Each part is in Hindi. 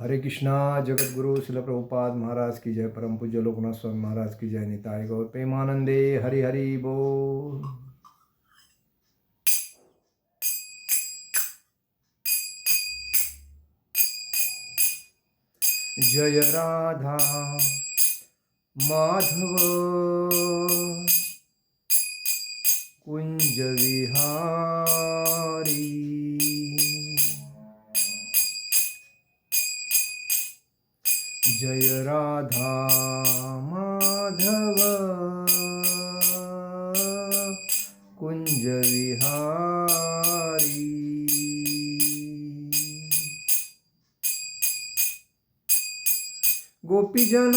हरे कृष्णा। जगत गुरु शिल प्रभुपाद महाराज की जय। परम पूज्य लोकनाथ स्वामी महाराज की जय। निताय गौर प्रेमानंदे। हरि हरि बोल। जय राधा माधव कुंज विहारी। जय राधा माधव कुंज विहारी। गोपीजन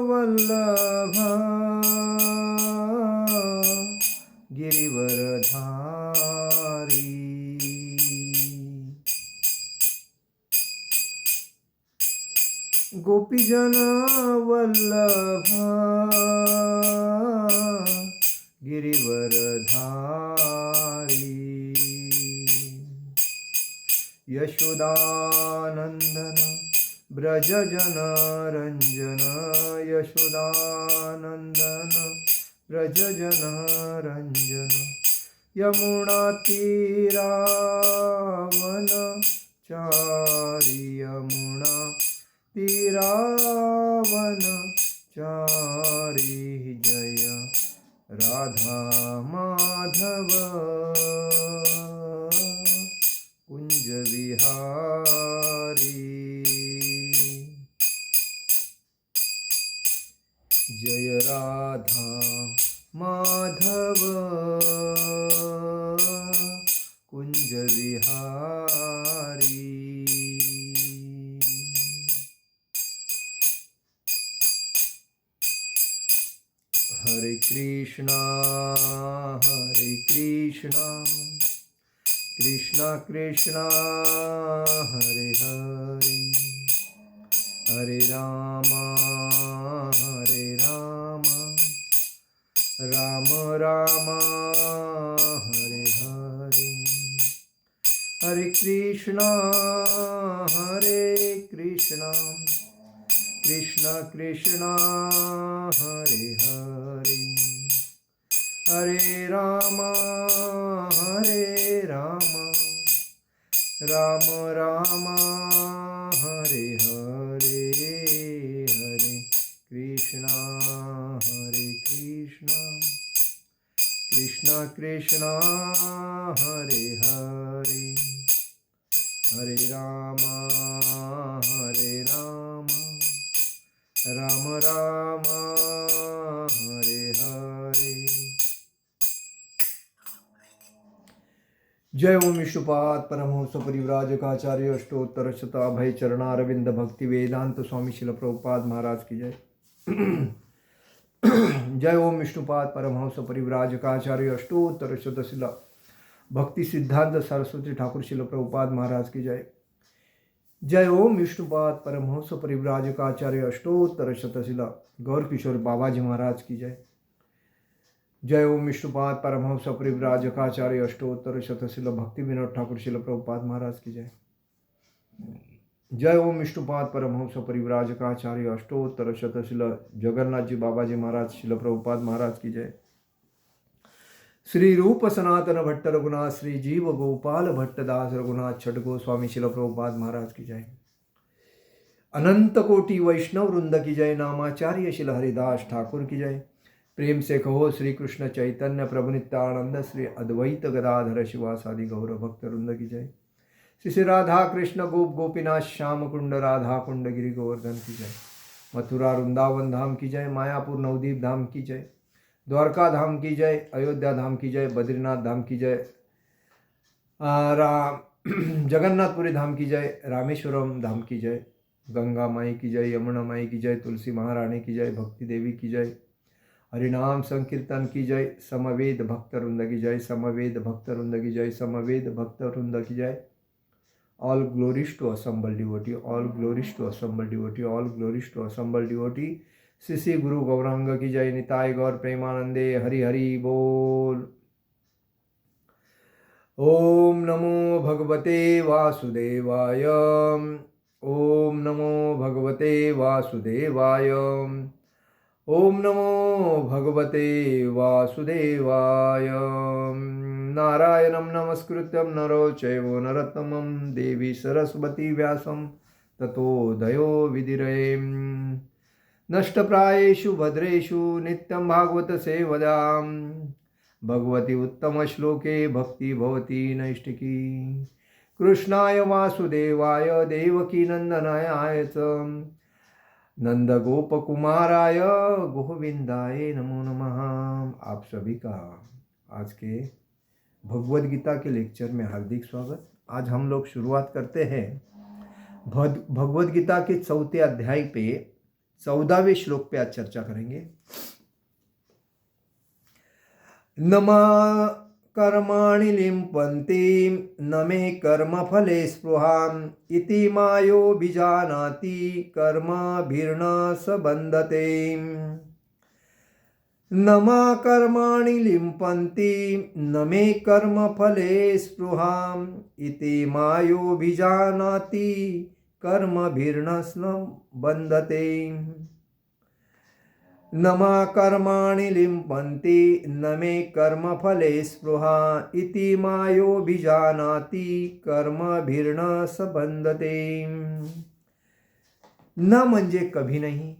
वल्लभ गिरिवरधारी। गोपीजन वल्लभ गिरिवरधारी। यशोदानंदन ब्रज जन रंजन। यशोदानंदन ब्रज जन रंजन। यमुना तीरावन चारी। यमुना तीरावन चारी। जय राधा माधव कुंज विहारी। जय राधा माधव कुंज विहारी। हरे कृष्णा कृष्णा कृष्णा हरे हरे। हरे राम राम राम हरे हरे। हरे कृष्णा कृष्णा कृष्णा हरे हरे। हरे राम राम राम हरे हरे। हरे कृष्णा कृष्णा कृष्णा हरे हरे। हरे राम राम राम हरे हरे। जय ओम विष्णुपाद परमहंस परिव्राजकाचार्य अष्टोत्तर शताभय चरणारविंद भक्ति वेदांत स्वामी शिल प्रभुपाद महाराज की जय। जय ओम विष्णुपाद परमहंस परिव्राजकाचार्य अष्टोत्तर शतशिला भक्ति सिद्धांत सरस्वती ठाकुर शिल प्रभुपाद महाराज की जय। जय ओम विष्णुपाद परमहंस परिव्राजकाचार्य अष्टोत्तर शतशिला गौर किशोर बाबाजी महाराज की जय। जय ओम विष्णुपाद परमहंस परिव्राजकाचार्य अष्टोत्तर शतशिला भक्ति विनोद ठाकुर शिल प्रभुपाद महाराज की जय। जय ओम विष्णुपाद परमहंस परिव्राजकाचार्य अष्टोत्तर शतशिला जगन्नाथ जी बाबाजी महाराज शिल प्रभुपाद महाराज की जय। श्री रूप सनातन भट्ट रघुनाथ श्री जीव गोपाल भट्ट दास रघुनाथ छठ गोस्वामी शिल प्रभुपाद महाराज की जय। अनंत कोटि वैष्णव वृंद की जय। नामाचार्य शिल हरिदास ठाकुर की जय। प्रेम से कहो श्री कृष्ण चैतन्य प्रभु नित्यानंद श्री अद्वैत गदाधर शिवासादि गौर भक्त वृंद की जय। श्री राधा कृष्ण गोप गोपीनाथ श्याम कुंड राधा कुंड गिरि गोवर्धन की जय। मथुरा वृंदावन धाम की जय। मायापुर नवदीप धाम की जय। द्वारका धाम की जय। अयोध्या धाम की जय। बद्रीनाथ धाम की जय। जगन्नाथपुरी धाम की जय। रामेश्वरम धाम की जय। गंगा माई की जय। यमुना माई की जय। तुलसी महारानी की जय। भक्ति देवी की जय। हरिनाम संकीर्तन की जय। समवेद भक्त वृंद की जय। समवेद भक्त वृंद की जय। समवेद भक्त वृंद की जय। All glories to assembled devotee, all glories to assembled devotee, all glories to assembled devotee। Shri Shri गुरु गौरांग की जय। निताय गौर प्रेमानंदे। हरि हरि बोल। ओम नमो भगवते वासुदेवाय। ओम ओम नमो भगवते वासुदेवाय। ओम नमो भगवते वासुदेवाय। नारायणं नमस्कृत्यं नरो चैव नरोत्तमं देवी सरस्वती व्यासं ततो दयो विदिरये। नष्टप्रायेषु भद्रेषु नित्यं भागवत सेवदां भगवती उत्तम श्लोके भक्ति भवती नैष्टिकी। कृष्णाय वासुदेवाय देवकी नंदनाय च नंदगोपकुमाराय गोविंदाय नमो नमः। आप सभी का आज के भगवद गीता के लेक्चर में हार्दिक स्वागत। आज हम लोग शुरुआत करते हैं भगवद गीता के 4थे अध्याय पे 14वें श्लोक पे आज चर्चा करेंगे। नमा कर्माणि लिम्पन्ति न मे कर्मफले स्पृहाम् इति मायोऽभिजानाति कर्मभिर्न स बन्धते। नमा कर्माणि लिम्पन्ति न मे कर्मफले स्पृहाम् इति मायोऽभिजानाति कर्मभिर्न स बन्धते। नमा कर्माणि लिम्पन्ति न मे कर्मफले स्पृहा इति मायोऽभिजानाति कर्मभिर्न स बन्धते। न म्हणजे कभी नहीं,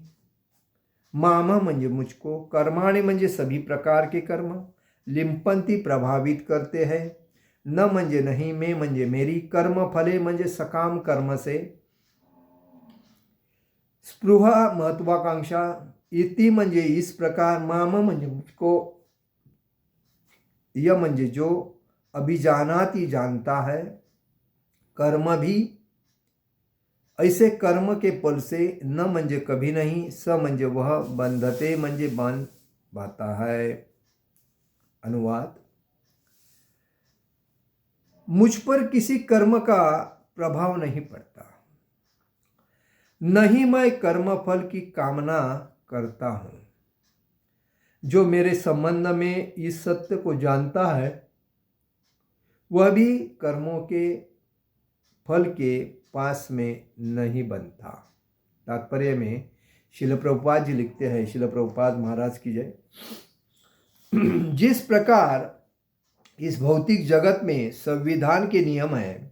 माम म्हणजे मुझको, कर्माणि म्हणजे सभी प्रकार के कर्म, लिम्पन्ति प्रभावित करते हैं, न म्हणजे नहीं, मैं म्हणजे मेरी, कर्म फले म्हणजे सकाम कर्म से, स्पृहा महत्वाकांक्षा, इति म्हणजे इस प्रकार, माम म्हणजे मुझको, यह म्हणजे जो, अभिजानाति जानता है, कर्म भी, ऐसे कर्म के फल से, न म्हणजे कभी नहीं, स म्हणजे वह, बंधते म्हणजे बांध पाता है। अनुवाद, मुझ पर किसी कर्म का प्रभाव नहीं पड़ता, नहीं मैं कर्मफल की कामना करता हूं। जो मेरे संबंध में इस सत्य को जानता है वह भी कर्मों के फल के पास में नहीं बनता। तात्पर्य में शिल प्रभुपाद जी लिखते हैं, शिल प्रभुपाद महाराज की जय। जिस प्रकार इस भौतिक जगत में संविधान के नियम हैं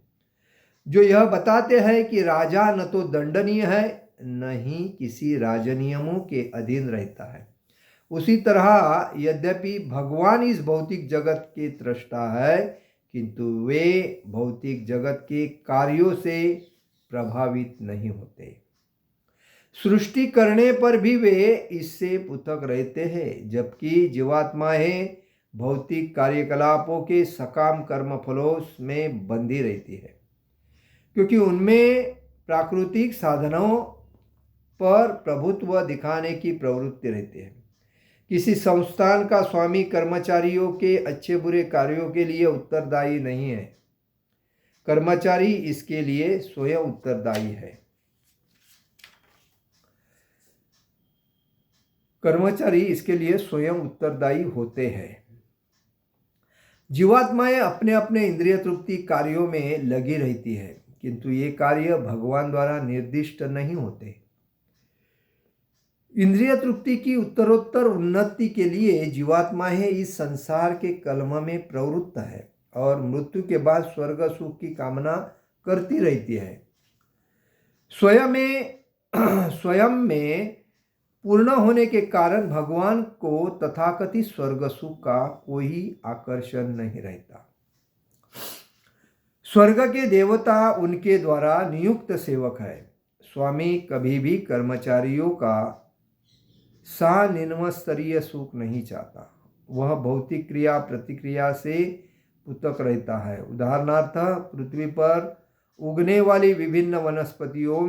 जो यह बताते हैं कि राजा न तो दंडनीय है न ही किसी राजनियमों के अधीन रहता है, उसी तरह यद्यपि भगवान इस भौतिक जगत के दृष्टा है किंतु वे भौतिक जगत के कार्यों से प्रभावित नहीं होते। सृष्टि करने पर भी वे इससे पृथक रहते हैं, जबकि जीवात्माएं भौतिक कार्यकलापों के सकाम कर्मफलों में बंधी रहती है, क्योंकि उनमें प्राकृतिक साधनों पर प्रभुत्व दिखाने की प्रवृत्ति रहती है। किसी संस्थान का स्वामी कर्मचारियों के अच्छे बुरे कार्यों के लिए उत्तरदायी नहीं है, कर्मचारी इसके लिए स्वयं उत्तरदायी है। कर्मचारी इसके लिए स्वयं उत्तरदायी होते हैं। जीवात्माएं अपने अपने इंद्रिय तृप्ति कार्यों में लगी रहती है, किंतु ये कार्य भगवान द्वारा निर्दिष्ट नहीं होते। इंद्रिय तृप्ति की उत्तरोत्तर उन्नति के लिए जीवात्माएं इस संसार के कलम में प्रवृत्त है और मृत्यु के बाद स्वर्ग सुख की कामना करती रहती है। स्वयं में पूर्ण होने के कारण भगवान को तथाकथित स्वर्ग सुख का कोई आकर्षण नहीं रहता। स्वर्ग के देवता उनके द्वारा नियुक्त सेवक है। स्वामी कभी भी कर्मचारियों का सानिम्न स्तरीय सुख नहीं चाहता, वह भौतिक क्रिया प्रतिक्रिया से पृथक रहता है। उदाहरणार्थ, पृथ्वी पर उगने वाली विभिन्न वनस्पतियों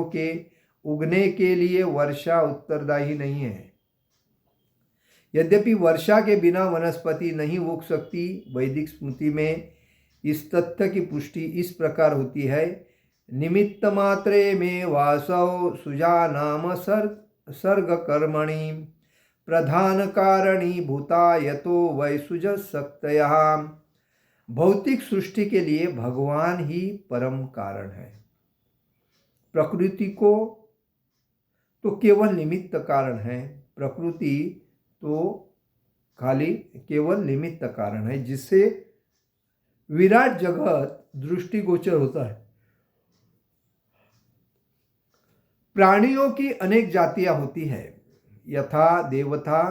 के उगने के लिए वर्षा उत्तरदायी नहीं है। यद्यपि वर्षा के बिना वनस्पति नहीं उग सकती, वैदिक स्मृति में इस तथ्य की पुष्टि इस प्रकार होती है, निमित्त मात्रे में वासव सुजानाम सर्ग कर्मणि प्रधान कारणी भूता यतो वै सुजशक्तयः। भौतिक सृष्टि के लिए भगवान ही परम कारण है। प्रकृति को तो केवल निमित्त कारण है, प्रकृति तो खाली केवल निमित्त कारण है जिससे विराट जगत दृष्टिगोचर होता है। प्राणियों की अनेक जातियां होती है, यथा देवता,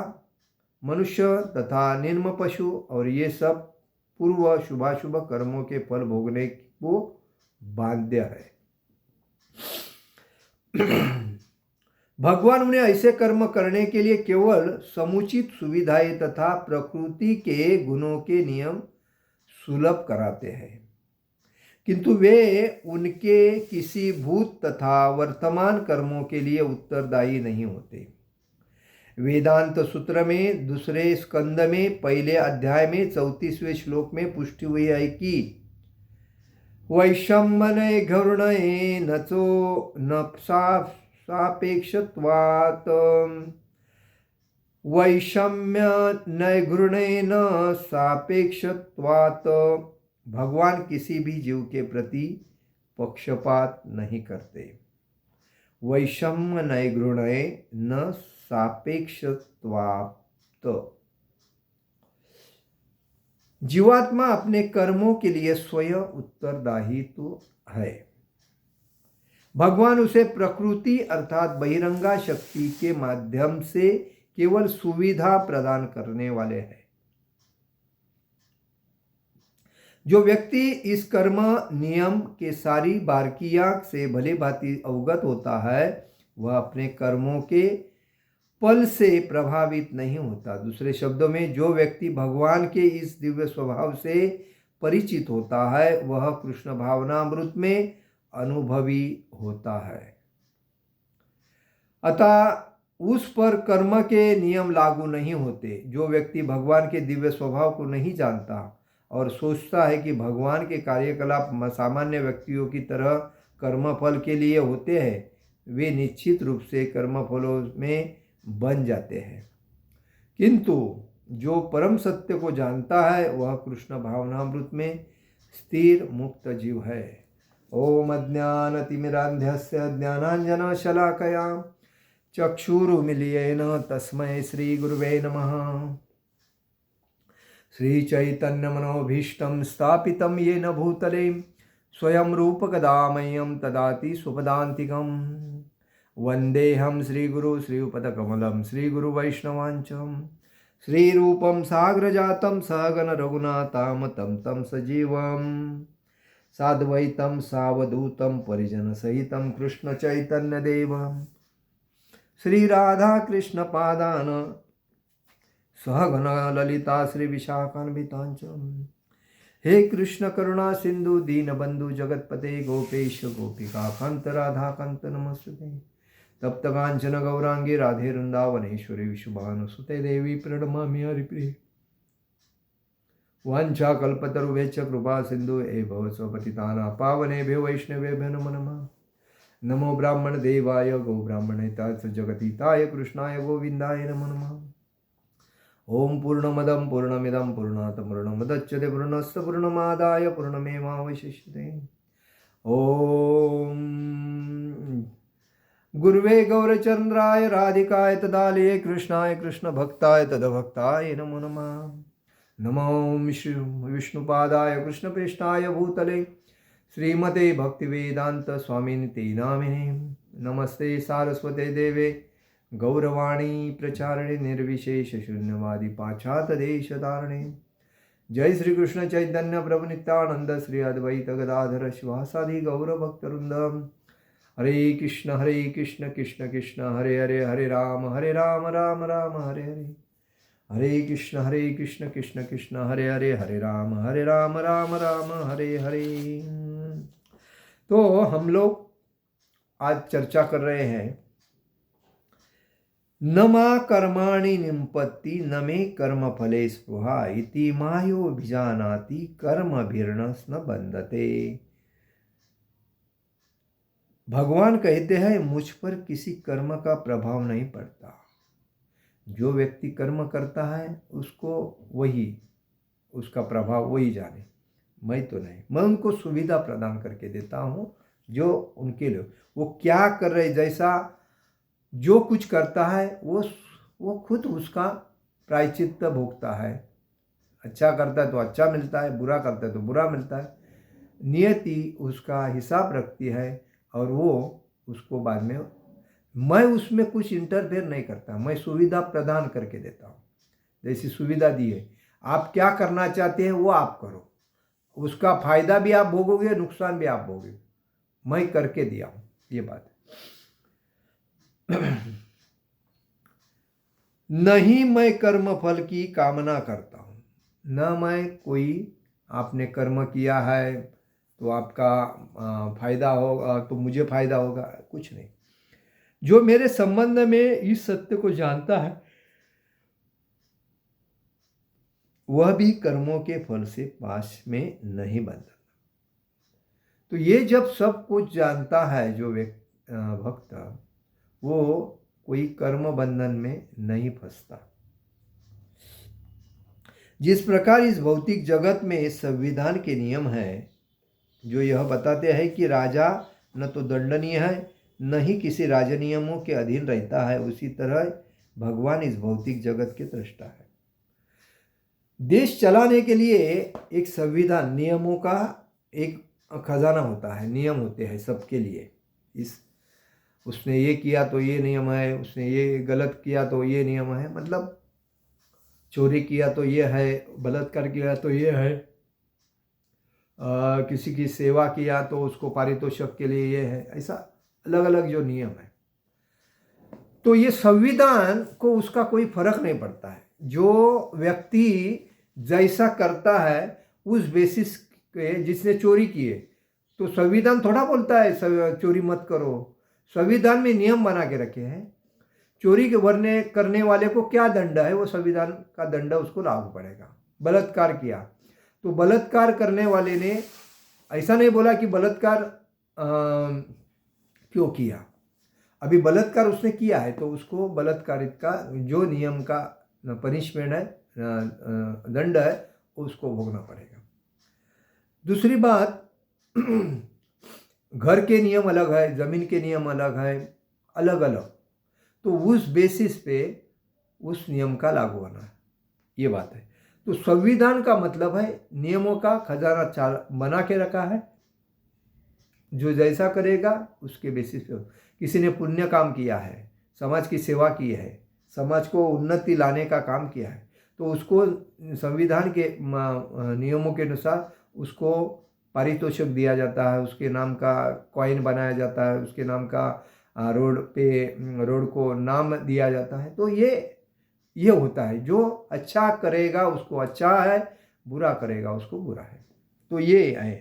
मनुष्य तथा निम्न पशु, और ये सब पूर्व शुभाशुभ कर्मों के फल भोगने को बाध्य है। भगवान उन्हें ऐसे कर्म करने के लिए केवल समुचित सुविधाएं तथा प्रकृति के गुणों के नियम सुलभ कराते हैं, किंतु वे उनके किसी भूत तथा वर्तमान कर्मों के लिए उत्तरदायी नहीं होते। वेदांत सूत्र में दूसरे स्कंद में पहले अध्याय में 34वें श्लोक में पुष्टि हुई है कि वैषम्यनय घृणये नचो न सापेक्षत्वात्, वैषम्य नय घृणये न सापेक्षत्वात्। भगवान किसी भी जीव के प्रति पक्षपात नहीं करते। वैषम्य नय घृणये न सापेक्षत्वात्। जीवात्मा अपने कर्मों के लिए स्वयं उत्तरदायी तो है। भगवान उसे प्रकृति अर्थात बहिरंगा शक्ति के माध्यम से केवल सुविधा प्रदान करने वाले हैं। जो व्यक्ति इस कर्म नियम के सारी बारीकियां से भली भांति अवगत होता है वह अपने कर्मों के फल से प्रभावित नहीं होता। दूसरे शब्दों में जो व्यक्ति भगवान के इस दिव्य स्वभाव से परिचित होता है वह कृष्ण भावनामृत में अनुभवी होता है। अतः उस पर कर्म के नियम लागू नहीं होते। जो व्यक्ति भगवान के दिव्य स्वभाव को नहीं जानता और सोचता है कि भगवान के कार्यकलाप सामान्य व्यक्तियों की तरह कर्मफल के लिए होते हैं, वे निश्चित रूप से कर्मफलों में बन जाते हैं। किंतु जो परम सत्य को जानता है वह कृष्ण भावनामृत में स्थिर मुक्त जीव है। ओम अज्ञानतिमिरान्धस्य ज्ञानाञ्जनशलाकया चक्षुरुन्मीलितेन तस्मै श्री गुरुवे नमः। श्री चैतन्यमनोभीष्टं स्थापितं येन भूतले स्वयं रूपकदा मह्यं ददाति स्वपदान्तिकम्। वन्देऽहं श्रीगुरु श्रीयुतपदकमलं श्रीगुरुवैष्णवांचं श्रीरूपं साग्रजातं सहगण रघुनाथामतं तं सजीवं साद्वैतं सावधूतं परिजनसहितं कृष्णचैतन्यदेवं श्रीराधाकृष्णपादान् सहगण ललिता श्रीविशाखान्वितांचं। हे कृष्ण करुणा सिंधु दीनबंधु जगतपते गोपेश गोपिकाकांत राधाकांत नमस्ते। तप्त कांचन गौरांगी राधे वृंदावनेश्वरी विशुभानुसुते देवी प्रणमामि हरिप्रिये। वांछा कल्पतरुभ्यश्च कृपा सिंधु एव स्वपतितानां पावनेभ्यो वैष्णवेभ्यो नमो नमः। नमो ब्राह्मण देवाय गो ब्राह्मणेताय जगतीताय कृष्णाय गोविंदाय नमो नमः। ओम पूर्णमदं पूर्णमिदं पूर्णात् पूर्णमुदच्यते पूर्णस्य पूर्णमादाय पूर्णमेवावशिष्यते। ओम गुरुवे गौरचंद्राय राधिकाय तदालये कृष्णाय कृष्ण भक्ताय तदभक्ताय नमो नमः। नमो विष्णुपादाय कृष्णप्रेष्ठाय भूतले श्रीमते भक्तिवेदांत स्वामिनिति नामिने। नमस्ते सारस्वते देवे गौरवाणी प्रचारणे निर्विशेष शून्यवादी पाश्चात्य देश धारणे। जय श्री कृष्ण चैतन्य प्रभु नित्यानंद श्री अद्वैत गदाधर शिवासादि गौर भक्तवृंद। हरे कृष्ण कृष्ण कृष्ण हरे हरे, हरे राम राम राम हरे हरे, हरे कृष्ण कृष्ण कृष्ण हरे हरे, हरे राम राम राम हरे हरे। तो हम लोग आज चर्चा कर रहे हैं न मा कर्माणि निम्पत्ति न मे कर्म फले स्पृहा इति मायो भिजानाति कर्मभिर्न न बंधते। भगवान कहते हैं मुझ पर किसी कर्म का प्रभाव नहीं पड़ता। जो व्यक्ति कर्म करता है उसको वही, उसका प्रभाव वही जाने, मैं तो नहीं। मैं उनको सुविधा प्रदान करके देता हूँ जो उनके लिए वो क्या कर रहे, जैसा जो कुछ करता है वो खुद उसका प्रायश्चित्त भोगता है। अच्छा करता है तो अच्छा मिलता है, बुरा करता है तो बुरा मिलता है। नियति उसका हिसाब रखती है और वो उसको बाद में, मैं उसमें कुछ इंटरफेयर नहीं करता, मैं सुविधा प्रदान करके देता हूँ। जैसी सुविधा दी है, आप क्या करना चाहते हैं वो आप करो, उसका फायदा भी आप भोगोगे, नुकसान भी आप भोगोगे, मैं करके दिया हूँ, ये बात है। नहीं मैं कर्म फल की कामना करता हूँ, न मैं कोई, आपने कर्म किया है तो आपका फायदा होगा तो मुझे फायदा होगा, कुछ नहीं। जो मेरे संबंध में इस सत्य को जानता है वह भी कर्मों के फल से पास में नहीं बंधा। तो ये जब सब कुछ जानता है जो भक्त, वो कोई कर्म बंधन में नहीं फंसता। जिस प्रकार इस भौतिक जगत में संविधान के नियम हैं जो यह बताते हैं कि राजा न तो दंडनीय है न ही किसी राजनियमों के अधीन रहता है, उसी तरह भगवान इस भौतिक जगत के दृष्टा है। देश चलाने के लिए एक संविधान, नियमों का एक खजाना होता है, नियम होते हैं सबके लिए। उसने ये किया तो ये नियम है, उसने ये गलत किया तो ये नियम है, मतलब चोरी किया तो ये है, बलात्कार किया तो ये है, किसी की सेवा किया तो उसको पारितोषिक के लिए ये है, ऐसा अलग अलग जो नियम है। तो ये संविधान को उसका कोई फर्क नहीं पड़ता है। जो व्यक्ति जैसा करता है उस बेसिस पे, जिसने चोरी किए तो संविधान थोड़ा बोलता है चोरी मत करो, संविधान में नियम बना के रखे हैं। चोरी के करने वाले को क्या दंड है, वो संविधान का दंड उसको लागू पड़ेगा। बलात्कार किया तो बलात्कार करने वाले ने ऐसा नहीं बोला कि बलात्कार क्यों किया, अभी बलात्कार उसने किया है तो उसको बलात्कारित का जो नियम का पनिशमेंट है, दंड है, उसको भोगना पड़ेगा। दूसरी बात, घर के नियम अलग है, जमीन के नियम अलग है, अलग अलग, तो उस बेसिस पे उस नियम का लागू होना है, ये बात है। तो संविधान का मतलब है नियमों का खजाना बना के रखा है, जो जैसा करेगा उसके बेसिस पे। किसी ने पुण्य काम किया है, समाज की सेवा की है, समाज को उन्नति लाने का काम किया है, तो उसको संविधान के नियमों के अनुसार उसको पारितोषिक दिया जाता है, उसके नाम का कॉइन बनाया जाता है, उसके नाम का रोड को नाम दिया जाता है। तो ये होता है, जो अच्छा करेगा उसको अच्छा है, बुरा करेगा उसको बुरा है। तो ये है।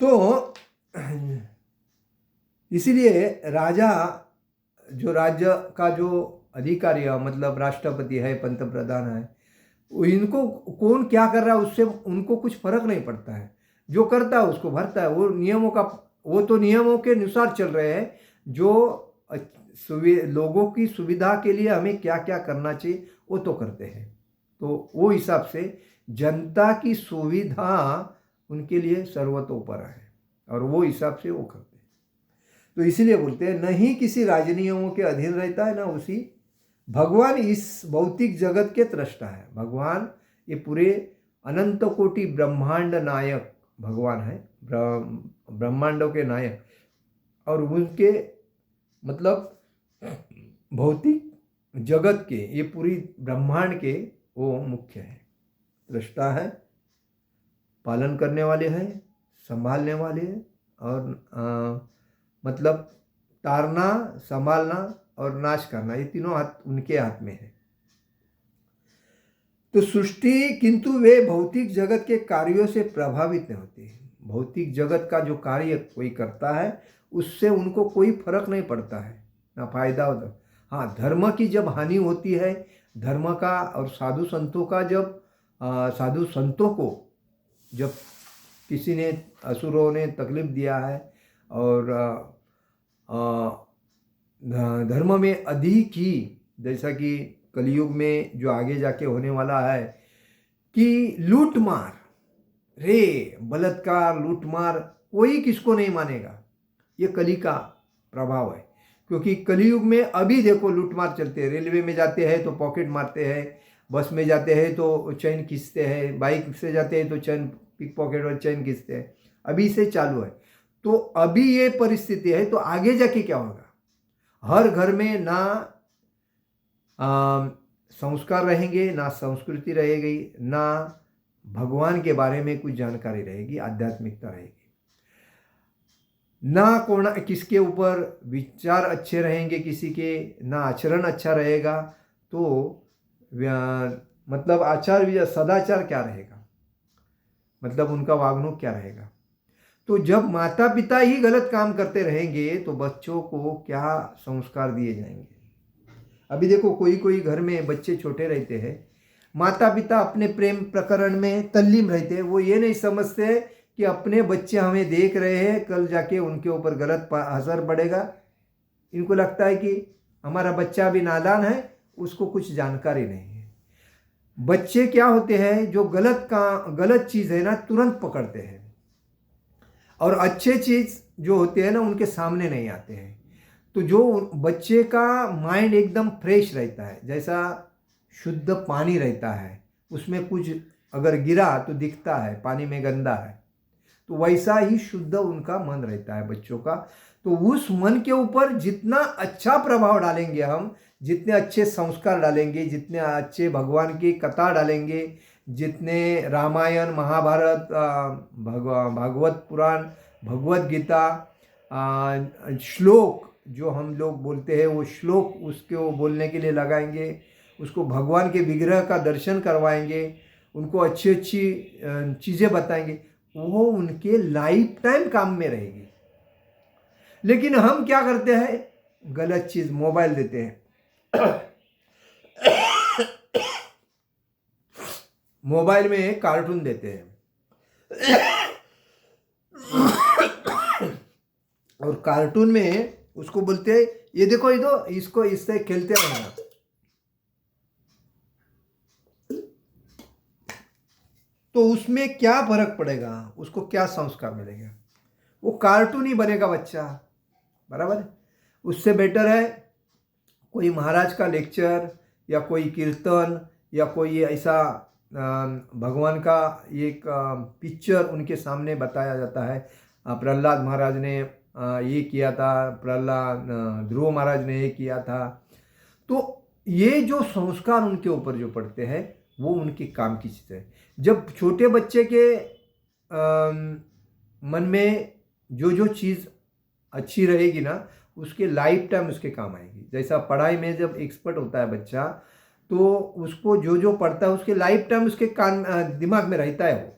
तो इसीलिए राजा, जो राज्य का जो अधिकारी है, मतलब राष्ट्रपति है, पंतप्रधान है, इनको कौन क्या कर रहा है उससे उनको कुछ फर्क नहीं पड़ता है। जो करता है उसको भरता है, वो नियमों का, वो तो नियमों के अनुसार चल रहे हैं। जो लोगों की सुविधा के लिए हमें क्या क्या करना चाहिए वो तो करते हैं। तो वो हिसाब से जनता की सुविधा उनके लिए सर्वतोपर है और वो हिसाब से वो करते हैं। तो इसीलिए बोलते हैं नहीं किसी राजनियमों के अधीन रहता है ना उसी। भगवान इस भौतिक जगत के दृष्टा है। भगवान ये पूरे अनंत कोटि ब्रह्मांड नायक भगवान है, ब्रह्मांडों के नायक, और उनके मतलब भौतिक जगत के, ये पूरी ब्रह्मांड के वो मुख्य है, दृष्टा है, पालन करने वाले हैं, संभालने वाले हैं, और मतलब तारना, संभालना और नाश करना, ये तीनों हाथ उनके हाथ में है। तो सृष्टि, किंतु वे भौतिक जगत के कार्यों से प्रभावित नहीं होती। भौतिक जगत का जो कार्य कोई करता है उससे उनको कोई फर्क नहीं पड़ता है, ना फायदा होता। हाँ, धर्म की जब हानि होती है, धर्म का और साधु संतों का, जब साधु संतों को जब किसी ने, असुरों ने तकलीफ दिया है और धर्म में अधिक ही, जैसा कि कलयुग में जो आगे जाके होने वाला है कि लूट मार, रे बलात्कार लूटमार कोई किसको नहीं मानेगा। ये कली का प्रभाव है, क्योंकि कलयुग में अभी देखो लूटमार चलते हैं। रेलवे में जाते हैं तो पॉकेट मारते हैं, बस में जाते हैं तो चैन खींचते हैं, बाइक से जाते हैं तो चैन पिक पॉकेट और चैन खींचते हैं। अभी से चालू है। तो अभी ये परिस्थिति है, तो आगे जाके क्या होगा? हर घर में ना संस्कार रहेंगे, ना संस्कृति रहेगी, ना भगवान के बारे में कुछ जानकारी रहेगी, आध्यात्मिकता रहेगी, ना कौन किसके ऊपर विचार अच्छे रहेंगे किसी के, ना आचरण अच्छा रहेगा। तो मतलब आचार विचार सदाचार क्या रहेगा, मतलब उनका वागणूक क्या रहेगा। तो जब माता पिता ही गलत काम करते रहेंगे तो बच्चों को क्या संस्कार दिए जाएंगे? अभी देखो कोई कोई घर में बच्चे छोटे रहते हैं, माता पिता अपने प्रेम प्रकरण में तल्लीन रहते हैं। वो ये नहीं समझते कि अपने बच्चे हमें देख रहे हैं, कल जाके उनके ऊपर गलत असर पड़ेगा। इनको लगता है कि हमारा बच्चा अभी नादान है, उसको कुछ जानकारी नहीं है। बच्चे क्या होते हैं, जो गलत चीज़ है ना तुरंत पकड़ते हैं, और अच्छे चीज़ जो होते हैं ना उनके सामने नहीं आते हैं। तो जो बच्चे का माइंड एकदम फ्रेश रहता है, जैसा शुद्ध पानी रहता है, उसमें कुछ अगर गिरा तो दिखता है पानी में गंदा है, तो वैसा ही शुद्ध उनका मन रहता है बच्चों का। तो उस मन के ऊपर जितना अच्छा प्रभाव डालेंगे हम, जितने अच्छे संस्कार डालेंगे, जितने अच्छे भगवान की कथा डालेंगे, जितने रामायण महाभारत भागवत पुराण भगवत गीता श्लोक जो हम लोग बोलते हैं वो श्लोक उसको बोलने के लिए लगाएंगे, उसको भगवान के विग्रह का दर्शन करवाएंगे, उनको अच्छी अच्छी चीज़ें बताएंगे, वो उनके लाइफ टाइम काम में रहेगी। लेकिन हम क्या करते हैं, गलत चीज़ मोबाइल देते हैं। मोबाइल में कार्टून देते हैं और कार्टून में उसको बोलते हैं ये देखो ये तो इसको इससे खेलते रहना। तो उसमें क्या फर्क पड़ेगा, उसको क्या संस्कार मिलेगा? वो कार्टून ही बनेगा बच्चा, बराबर। उससे बेटर है कोई महाराज का लेक्चर या कोई कीर्तन या कोई ऐसा भगवान का एक पिक्चर उनके सामने बताया जाता है। प्रहलाद महाराज ने ये किया था, ध्रुव महाराज ने ये किया था। तो ये जो संस्कार उनके ऊपर जो पड़ते हैं वो उनके काम की चीज़ है। जब छोटे बच्चे के मन में जो जो चीज़ अच्छी रहेगी ना, उसके लाइफ टाइम उसके काम आएगी। जैसा पढ़ाई में जब एक्सपर्ट होता है बच्चा, तो उसको जो जो पढ़ता है उसके लाइफ टाइम उसके कान दिमाग में रहता है वो।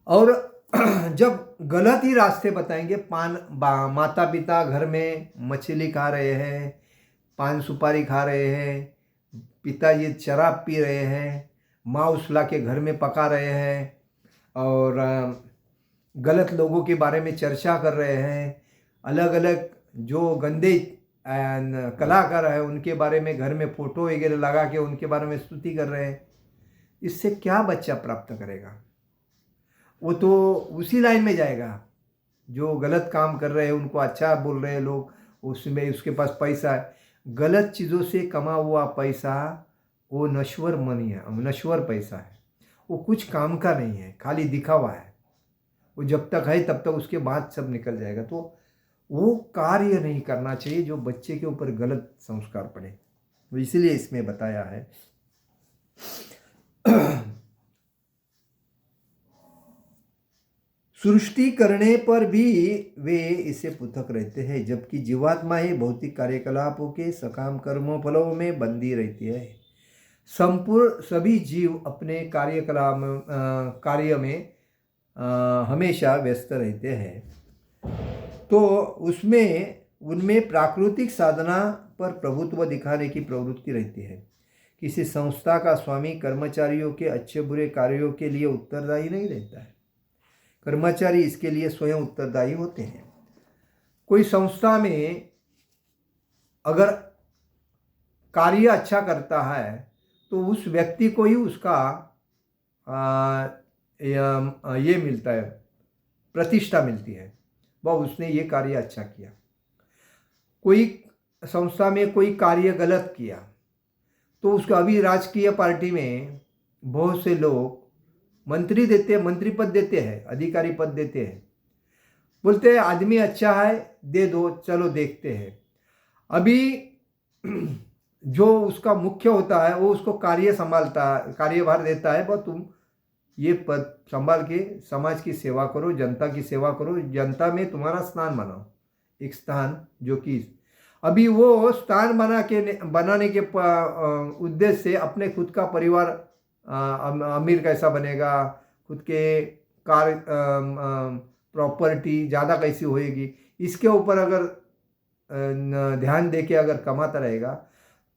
और जब गलत ही रास्ते बताएंगे, माता पिता घर में मछली खा रहे हैं, पान सुपारी खा रहे हैं, पिताजी शराब पी रहे हैं, माँ उसला के घर में पका रहे हैं, और गलत लोगों के बारे में चर्चा कर रहे हैं, अलग अलग जो गंदे कलाकार है उनके बारे में घर में फोटो वगैरह लगा के उनके बारे में स्तुति कर रहे हैं। इससे क्या बच्चा प्राप्त करेगा? वो तो उसी लाइन में जाएगा जो गलत काम कर रहे हैं, उनको अच्छा बोल रहे हैं लोग, उसमें उसके पास पैसा है। गलत चीज़ों से कमा हुआ पैसा वो नश्वर मनी है, नश्वर पैसा है, वो कुछ काम का नहीं है, खाली दिखावा है। वो जब तक है तब तक, उसके बाद सब निकल जाएगा। तो वो कार्य नहीं करना चाहिए जो बच्चे के ऊपर गलत संस्कार पड़े। तो इसीलिए इसमें बताया है। सृष्टि करने पर भी वे इसे पृथक रहते हैं, जबकि जीवात्माएं भौतिक कार्यकलापों के सकाम कर्मों फलों में बंधी रहती है। संपूर्ण सभी जीव अपने कार्य में हमेशा व्यस्त रहते हैं। तो उनमें प्राकृतिक साधना पर प्रभुत्व दिखाने की प्रवृत्ति रहती है। किसी संस्था का स्वामी कर्मचारियों के अच्छे बुरे कार्यों के लिए उत्तरदायी नहीं रहता है, कर्मचारी इसके लिए स्वयं उत्तरदायी होते हैं। कोई संस्था में अगर कार्य अच्छा करता है तो उस व्यक्ति को ही उसका ये मिलता है, प्रतिष्ठा मिलती है, वह उसने ये कार्य अच्छा किया। कोई संस्था में कोई कार्य गलत किया तो उसको, अभी राजकीय पार्टी में बहुत से लोग मंत्री देते हैं, मंत्री पद देते हैं, अधिकारी पद देते हैं, बोलते हैं आदमी अच्छा है दे दो, चलो देखते हैं। अभी जो उसका मुख्य होता है वो उसको कार्य संभालता, कार्यभार देता है, बस तुम ये पद संभाल के समाज की सेवा करो, जनता की सेवा करो, जनता में तुम्हारा स्थान बनाओ, एक स्थान जो कि अभी वो स्थान बनाने के उद्देश्य से अपने खुद का परिवार अमीर कैसा बनेगा, खुद के कार प्रॉपर्टी ज़्यादा कैसी होएगी, इसके ऊपर अगर ध्यान देके अगर कमाता रहेगा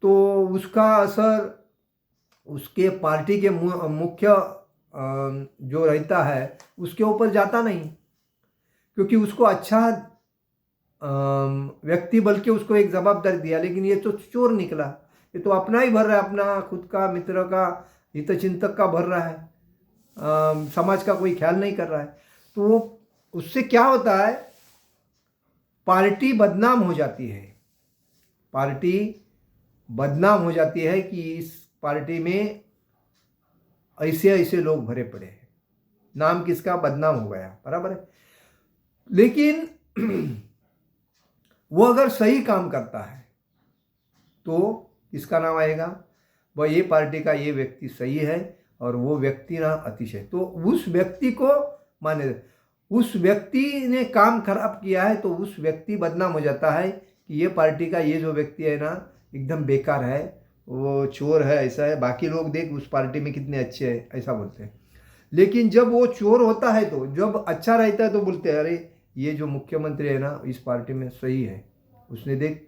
तो उसका असर उसके पार्टी के मुख्य जो रहता है उसके ऊपर जाता नहीं, क्योंकि उसको अच्छा व्यक्ति बल्कि उसको एक जवाबदारी दिया, लेकिन ये तो चोर निकला, ये तो अपना ही भर रहा है, अपना खुद का मित्र का हितचिंतक का भर रहा है, समाज का कोई ख्याल नहीं कर रहा है। तो वो उससे क्या होता है, पार्टी बदनाम हो जाती है, पार्टी बदनाम हो जाती है कि इस पार्टी में ऐसे ऐसे लोग भरे पड़े हैं, नाम किसका बदनाम हो गया, बराबर है। लेकिन वो अगर सही काम करता है तो किसका नाम आएगा, वह ये पार्टी का ये व्यक्ति सही है और वो व्यक्ति ना अतिशय, तो उस व्यक्ति को माने, उस व्यक्ति ने काम खराब किया है तो उस व्यक्ति बदनाम हो जाता है कि ये पार्टी का ये जो व्यक्ति है ना एकदम बेकार है, वो चोर है, ऐसा है, बाकी लोग देख उस पार्टी में कितने अच्छे हैं, ऐसा बोलते हैं। लेकिन जब वो चोर होता है तो जब अच्छा रहता है तो बोलते हैं अरे ये जो मुख्यमंत्री है ना इस पार्टी में सही है, उसने देख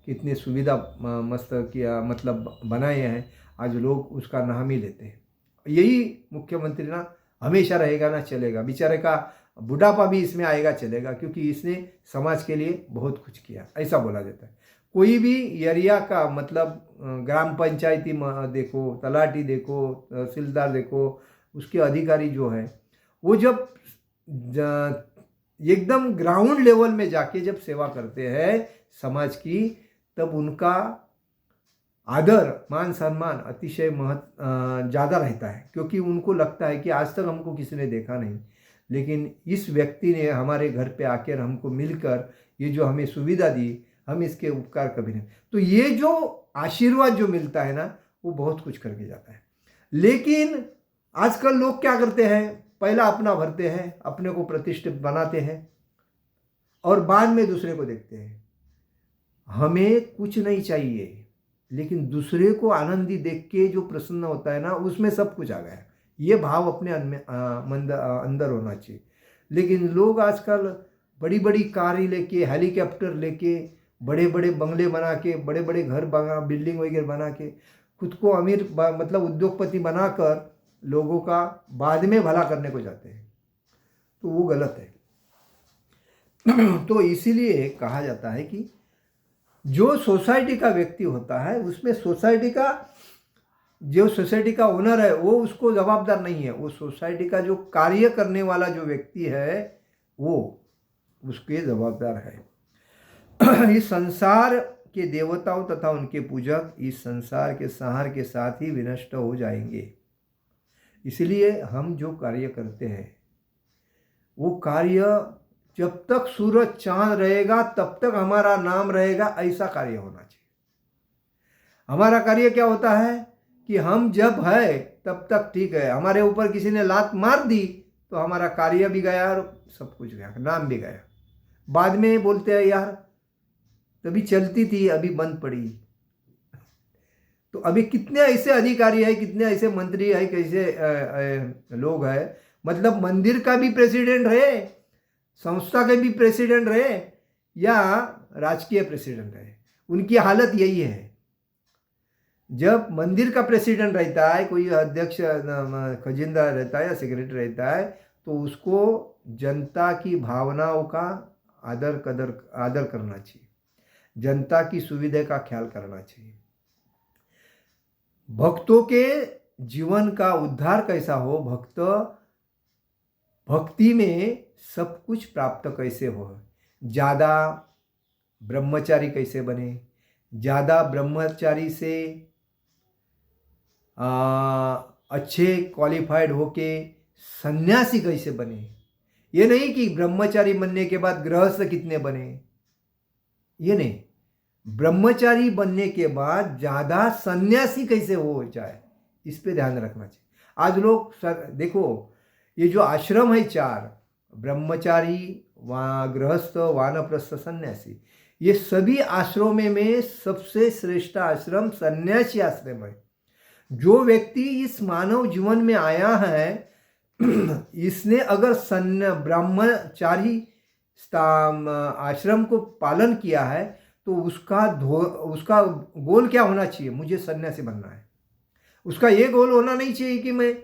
कितनी सुविधा मस्त किया, मतलब बनाए हैं, आज लोग उसका नाम ही लेते हैं। यही मुख्यमंत्री ना हमेशा रहेगा ना चलेगा, बेचारे का बुढ़ापा भी इसमें आएगा चलेगा, क्योंकि इसने समाज के लिए बहुत कुछ किया, ऐसा बोला जाता है। कोई भी एरिया का मतलब ग्राम पंचायती देखो, तलाटी देखो, तहसीलदार देखो, उसके अधिकारी जो है वो जब एकदम ग्राउंड लेवल में जाके जब सेवा करते हैं समाज की, तब उनका आदर मान सम्मान अतिशय ज़्यादा रहता है, क्योंकि उनको लगता है कि आज तक हमको किसी ने देखा नहीं, लेकिन इस व्यक्ति ने हमारे घर पे आकर हमको मिलकर ये जो हमें सुविधा दी, हम इसके उपकार कभी नहीं, तो ये जो आशीर्वाद जो मिलता है ना वो बहुत कुछ करके जाता है। लेकिन आजकल लोग क्या करते हैं, पहला अपना भरते हैं, अपने को प्रतिष्ठित बनाते हैं और बाद में दूसरे को देखते हैं। हमें कुछ नहीं चाहिए, लेकिन दूसरे को आनंदी देख के जो प्रसन्न होता है ना उसमें सब कुछ आ गया, ये भाव अपने अंदर होना चाहिए। लेकिन लोग आजकल बड़ी बड़ी कार लेके, हेलीकॉप्टर लेके, बड़े बड़े बंगले बना के, बड़े बड़े घर बना, बिल्डिंग वगैरह बना के खुद को अमीर मतलब उद्योगपति बनाकर लोगों का बाद में भला करने को जाते हैं, तो वो गलत है। तो इसीलिए कहा जाता है कि जो सोसाइटी का व्यक्ति होता है उसमें सोसाइटी का जो सोसाइटी का ओनर है वो उसको जवाबदार नहीं है, वो सोसाइटी का जो कार्य करने वाला जो व्यक्ति है वो उसके जवाबदार है। इस संसार के देवताओं तथा उनके पूजक इस संसार के संहार के साथ ही विनष्ट हो जाएंगे। इसलिए हम जो कार्य करते हैं वो कार्य जब तक सूरज चांद रहेगा तब तक हमारा नाम रहेगा, ऐसा कार्य होना चाहिए। हमारा कार्य क्या होता है कि हम जब है तब तक ठीक है, हमारे ऊपर किसी ने लात मार दी तो हमारा कार्य भी गया और सब कुछ गया, नाम भी गया। बाद में बोलते हैं यार तभी चलती थी अभी बंद पड़ी। तो अभी कितने ऐसे अधिकारी है, कितने ऐसे मंत्री है, कैसे लोग है, मतलब मंदिर का भी प्रेसिडेंट रहे, संस्था के भी प्रेसिडेंट रहे या राजकीय प्रेसिडेंट रहे, उनकी हालत यही है। जब मंदिर का प्रेसिडेंट रहता है, कोई अध्यक्ष खजिंदा रहता है या सेक्रेटरी रहता है, तो उसको जनता की भावनाओं का आदर करना चाहिए, जनता की सुविधा का ख्याल करना चाहिए। भक्तों के जीवन का उद्धार कैसा हो, भक्त भक्ति में सब कुछ प्राप्त कैसे हो, ज़्यादा ब्रह्मचारी कैसे बने, ज़्यादा ब्रह्मचारी से अच्छे क्वालिफाइड होके सन्यासी कैसे बने। ये नहीं कि ब्रह्मचारी बनने के बाद गृहस्थ कितने बने, ये नहीं, ब्रह्मचारी बनने के बाद ज़्यादा सन्यासी कैसे हो जाए, इस पे ध्यान रखना चाहिए। आज लोग देखो, ये जो आश्रम है 4, ब्रह्मचारी, गृहस्थ, वानप्रस्थ, सन्यासी, ये सभी आश्रमों में सबसे श्रेष्ठ आश्रम सन्यासी आश्रम है। जो व्यक्ति इस मानव जीवन में आया है, इसने अगर ब्रह्मचारी आश्रम को पालन किया है तो उसका गोल क्या होना चाहिए, मुझे सन्यासी बनना है। उसका ये गोल होना नहीं चाहिए कि मैं,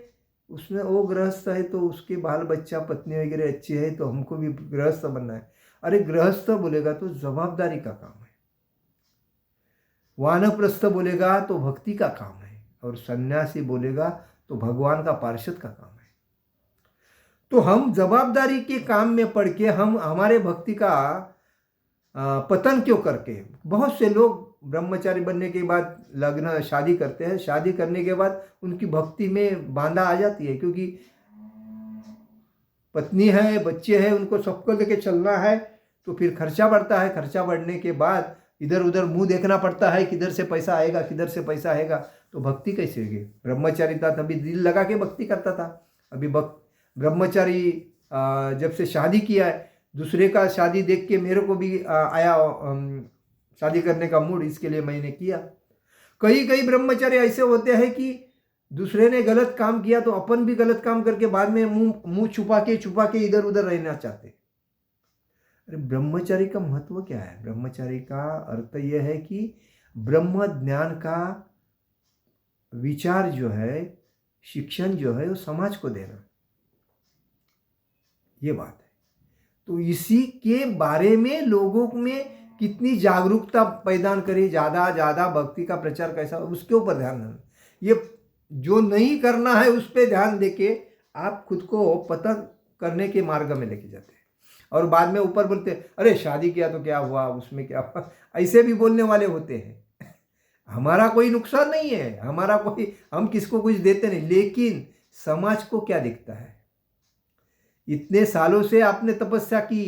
उसमें वो गृहस्थ है तो उसके बाल बच्चा पत्नी वगैरह अच्छी है तो हमको भी गृहस्थ बनना है। अरे गृहस्थ बोलेगा तो जवाबदारी का काम है, वानप्रस्थ बोलेगा तो भक्ति का काम है, और सन्यासी बोलेगा तो भगवान का पार्षद का काम है। तो हम जवाबदारी के काम में पड़ के हम हमारे भक्ति का पतन क्यों करके। बहुत से लोग ब्रह्मचारी बनने के बाद लग्न शादी करते हैं, शादी करने के बाद उनकी भक्ति में बाधा आ जाती है, क्योंकि पत्नी है, बच्चे हैं, उनको सबको लेके चलना है, तो फिर खर्चा बढ़ता है। खर्चा बढ़ने के बाद इधर उधर मुंह देखना पड़ता है, किधर से पैसा आएगा, किधर से पैसा आएगा, तो भक्ति कैसे होगी। ब्रह्मचारी था तभी दिल लगा के भक्ति करता था, अभी ब्रह्मचारी जब से शादी किया है, दूसरे का शादी देख के मेरे को भी आया शादी करने का मूड, इसके लिए मैंने किया। कई ब्रह्मचारी ऐसे होते हैं कि दूसरे ने गलत काम किया तो अपन भी गलत काम करके बाद में मुंह छुपा के इधर उधर रहना चाहते। अरे ब्रह्मचारी का महत्व क्या है। ब्रह्मचारी का अर्थ यह है कि ब्रह्म ज्ञान का विचार जो है, शिक्षण जो है, वो समाज को देना, ये बात है। तो इसी के बारे में लोगों में कितनी जागरूकता पैदा करें, ज़्यादा भक्ति का प्रचार कैसा, उसके ऊपर ध्यान देना। ये जो नहीं करना है उस पर ध्यान देके आप खुद को पतन करने के मार्ग में लेके जाते हैं, और बाद में ऊपर बोलते हैं अरे शादी किया तो क्या हुआ, उसमें क्या हुआ, ऐसे भी बोलने वाले होते हैं। हमारा कोई नुकसान नहीं है, हम किसको कुछ देते नहीं, लेकिन समाज को क्या दिखता है। इतने सालों से आपने तपस्या की,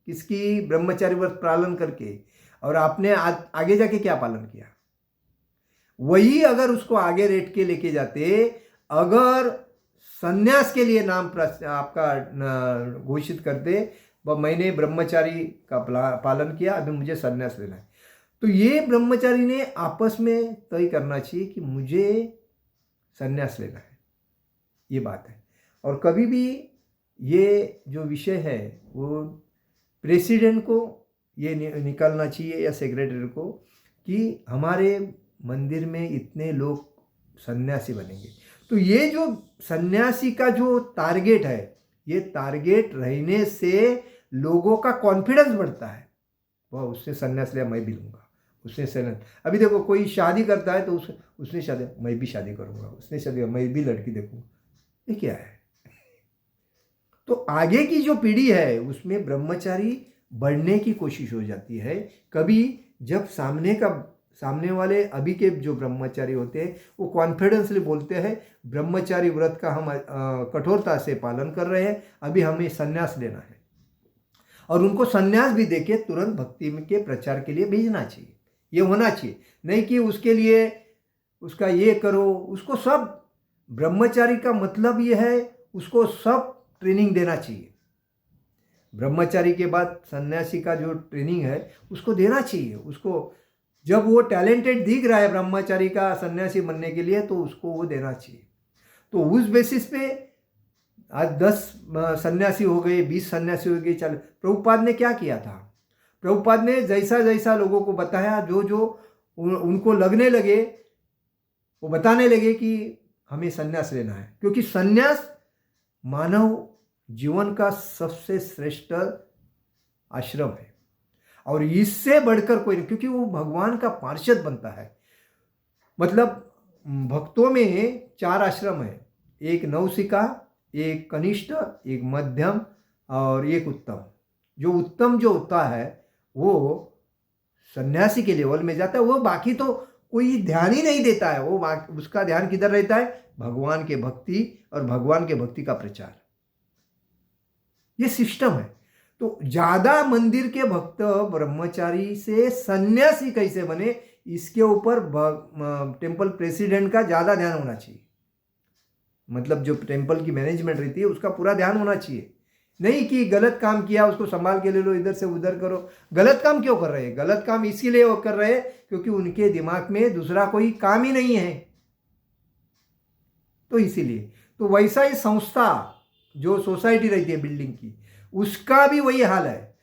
किसकी, ब्रह्मचारी व्रत पालन करके, और आपने आगे जाके क्या पालन किया, वही अगर उसको आगे रेट के लेके जाते, अगर सन्यास के लिए नाम आपका घोषित करते, मैंने ब्रह्मचारी का पालन किया, अभी मुझे सन्यास लेना है, तो ये ब्रह्मचारी ने आपस में तय करना चाहिए कि मुझे सन्यास लेना है, ये बात है। और कभी भी ये जो विषय है वो प्रेसिडेंट को ये निकालना चाहिए या सेक्रेटरी को कि हमारे मंदिर में इतने लोग सन्यासी बनेंगे। तो ये जो सन्यासी का जो टारगेट है, ये टारगेट रहने से लोगों का कॉन्फिडेंस बढ़ता है, वह उसने सन्यास लिया मैं भी लूँगा, उसने सन्यास। अभी देखो कोई शादी करता है तो उसने शादी, मैं भी शादी करूँगा, उसने शादी, मैं भी लड़की देखूँगा, ये क्या है। तो आगे की जो पीढ़ी है उसमें ब्रह्मचारी बढ़ने की कोशिश हो जाती है। कभी जब सामने वाले अभी के जो ब्रह्मचारी होते हैं वो कॉन्फिडेंसली बोलते हैं ब्रह्मचारी व्रत का हम कठोरता से पालन कर रहे हैं, अभी हमें सन्यास लेना है, और उनको सन्यास भी देके तुरंत भक्ति के प्रचार के लिए भेजना चाहिए। ये होना चाहिए, नहीं कि उसके लिए उसका ये करो, उसको सब, ब्रह्मचारी का मतलब ये है उसको सब ट्रेनिंग देना चाहिए। ब्रह्मचारी के बाद सन्यासी का जो ट्रेनिंग है उसको देना चाहिए। उसको जब वो टैलेंटेड दिख रहा है ब्रह्मचारी का सन्यासी बनने के लिए तो उसको वो देना चाहिए। तो उस बेसिस पे आज 10 सन्यासी हो गए, 20 सन्यासी हो गए, चल। प्रभुपाद ने क्या किया था, प्रभुपाद ने जैसा लोगों को बताया, जो उनको लगने लगे वो बताने लगे कि हमें सन्यास लेना है, क्योंकि सन्यास मानव जीवन का सबसे श्रेष्ठ आश्रम है, और इससे बढ़कर कोई नहीं, क्योंकि वो भगवान का पार्षद बनता है। मतलब भक्तों में 4 आश्रम है, एक नवसिका, एक कनिष्ठ, एक मध्यम और एक उत्तम। जो उत्तम जो होता है वो सन्यासी के लेवल में जाता है, वो बाकी तो कोई ध्यान ही नहीं देता है। वो उसका ध्यान किधर रहता है? भगवान के भक्ति और भगवान के भक्ति का प्रचार। ये सिस्टम है। तो ज्यादा मंदिर के भक्त ब्रह्मचारी से सन्यासी कैसे बने, इसके ऊपर टेम्पल प्रेसिडेंट का ज्यादा ध्यान होना चाहिए। मतलब जो टेम्पल की मैनेजमेंट रहती है उसका पूरा ध्यान होना चाहिए। नहीं कि गलत काम किया उसको संभाल के ले लो, इधर से उधर करो। गलत काम क्यों कर रहे हैं? गलत काम इसीलिए वो कर रहे हैं क्योंकि उनके दिमाग में दूसरा कोई काम ही नहीं है। तो इसीलिए तो वैसा ही संस्था जो सोसाइटी रहती है बिल्डिंग की, उसका भी वही हाल है।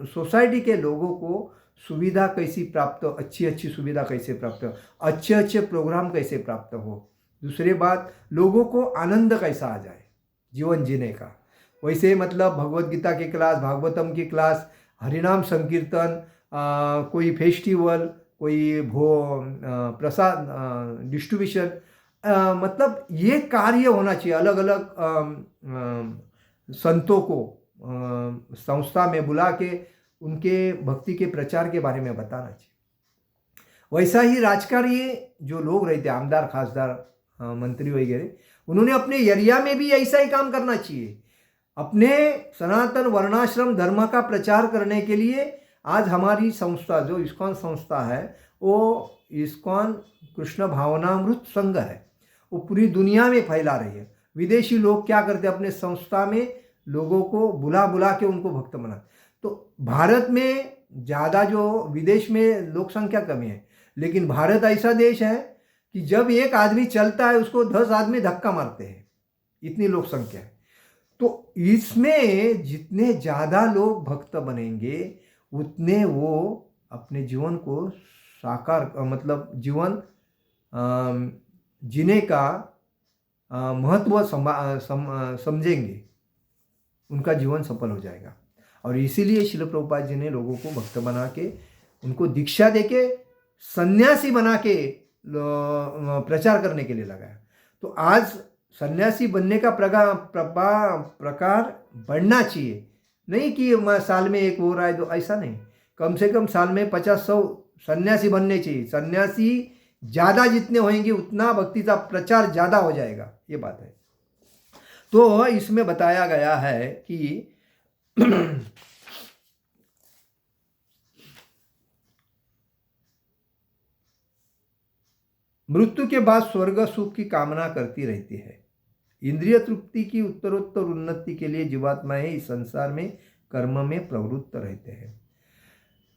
सोसाइटी के लोगों को सुविधा कैसी प्राप्त हो, अच्छी अच्छी सुविधा कैसे प्राप्त हो, अच्छे अच्छे प्रोग्राम कैसे प्राप्त हो। दूसरी बात, लोगों को आनंद कैसा आ जाए जीवन जीने का। वैसे मतलब भगवत गीता की क्लास, भागवतम की क्लास, हरिनाम संकीर्तन, कोई फेस्टिवल, कोई प्रसाद डिस्ट्रीब्यूशन, मतलब ये कार्य होना चाहिए। अलग अलग संतों को संस्था में बुला के उनके भक्ति के प्रचार के बारे में बताना चाहिए। वैसा ही राजकारी जो लोग रहते हैं, आमदार, खासदार, मंत्री वगैरह, उन्होंने अपने एरिया में भी ऐसा ही काम करना चाहिए। अपने सनातन वर्णाश्रम धर्म का प्रचार करने के लिए आज हमारी संस्था जो इस्कॉन संस्था है, वो इस्कॉन कृष्ण भावनामृत संघ है, वो पूरी दुनिया में फैला रही है। विदेशी लोग क्या करते हैं, अपने संस्था में लोगों को बुला बुला के उनको भक्त बना। तो भारत में ज़्यादा जो विदेश में लोक संख्या कमी है, लेकिन भारत ऐसा देश है कि जब एक आदमी चलता है उसको 10 आदमी धक्का मारते हैं, इतनी लोक संख्या है। तो इसमें जितने ज़्यादा लोग भक्त बनेंगे उतने वो अपने जीवन को साकार, मतलब जीवन जीने का महत्व समझेंगे, उनका जीवन सफल हो जाएगा। और इसीलिए श्रील प्रभुपाद जी ने लोगों को भक्त बना के, उनको दीक्षा देके, सन्यासी बना के प्रचार करने के लिए लगाया। तो आज सन्यासी बनने का प्रकार बढ़ना चाहिए। नहीं कि साल में एक हो रहा है तो ऐसा नहीं, कम से कम साल में 50-100 सन्यासी बनने चाहिए। सन्यासी ज़्यादा जितने होंगे उतना भक्ति का प्रचार ज़्यादा हो जाएगा, ये बात है। तो इसमें बताया गया है कि मृत्यु के बाद स्वर्ग सुख की कामना करती रहती है। इंद्रिय तृप्ति की उत्तरोत्तर उन्नति के लिए जीवात्माएं इस संसार में कर्म में प्रवृत्त रहते हैं।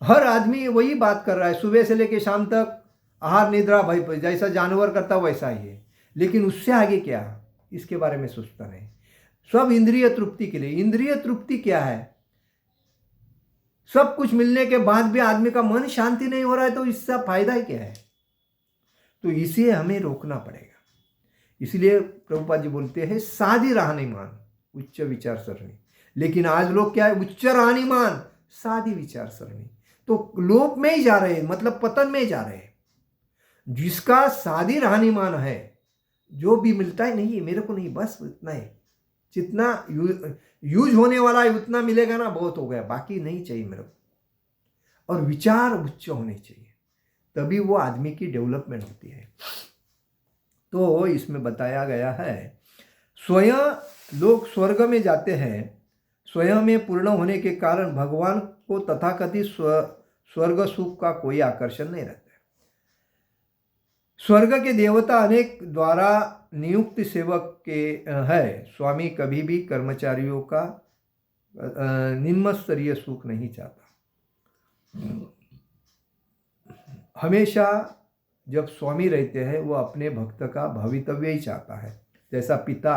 हर आदमी वही बात कर रहा है, सुबह से लेकर शाम तक आहार निद्रा भय, जैसा जानवर करता वैसा ही है। लेकिन उससे आगे क्या, इसके बारे में सोचता नहीं। सब इंद्रिय तृप्ति के लिए। इंद्रिय तृप्ति क्या है? सब कुछ मिलने के बाद भी आदमी का मन शांति नहीं हो रहा है, तो इसका फायदा ही क्या है? तो इसे हमें रोकना पड़ेगा। इसलिए प्रभुपाद जी बोलते हैं साधी राहनीमान उच्च विचार सरणी। लेकिन आज लोग क्या है, उच्च राहनीमान साधी विचार सरणी, तो लोप में ही जा रहे हैं, मतलब पतन में ही जा रहे हैं। जिसका साधी राहनीमान है, जो भी मिलता है, नहीं मेरे को नहीं, बस इतना है, जितना यूज होने वाला है उतना मिलेगा ना, बहुत हो गया, बाकी नहीं चाहिए मेरे को। और विचार उच्च होने चाहिए, तभी वो आदमी की डेवलपमेंट होती है। तो इसमें बताया गया है, स्वयं लोग स्वर्ग में जाते हैं, स्वयं में पूर्ण होने के कारण भगवान को तथाकथित स्वर्ग सुख का कोई आकर्षण नहीं रहता। स्वर्ग के देवता अनेक द्वारा नियुक्त सेवक के है। स्वामी कभी भी कर्मचारियों का निम्न स्तरीय सुख नहीं चाहता। हमेशा जब स्वामी रहते हैं वो अपने भक्त का भवितव्य ही चाहता है। जैसा पिता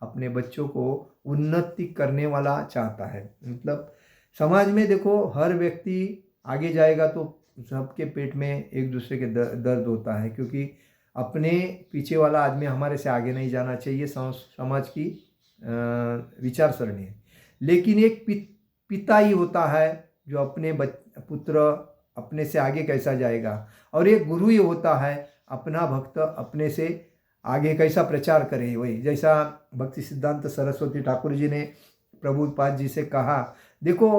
अपने बच्चों को उन्नति करने वाला चाहता है। मतलब समाज में देखो, हर व्यक्ति आगे जाएगा तो सबके पेट में एक दूसरे के दर्द होता है, क्योंकि अपने पीछे वाला आदमी हमारे से आगे नहीं जाना चाहिए, समाज की विचार सरणी है। लेकिन एक पिता ही होता है जो अपने पुत्र अपने से आगे कैसा जाएगा, और एक गुरु ही होता है अपना भक्त अपने से आगे कैसा प्रचार करे। वही जैसा भक्ति सिद्धांत सरस्वती ठाकुर जी ने प्रभुपाद जी से कहा, देखो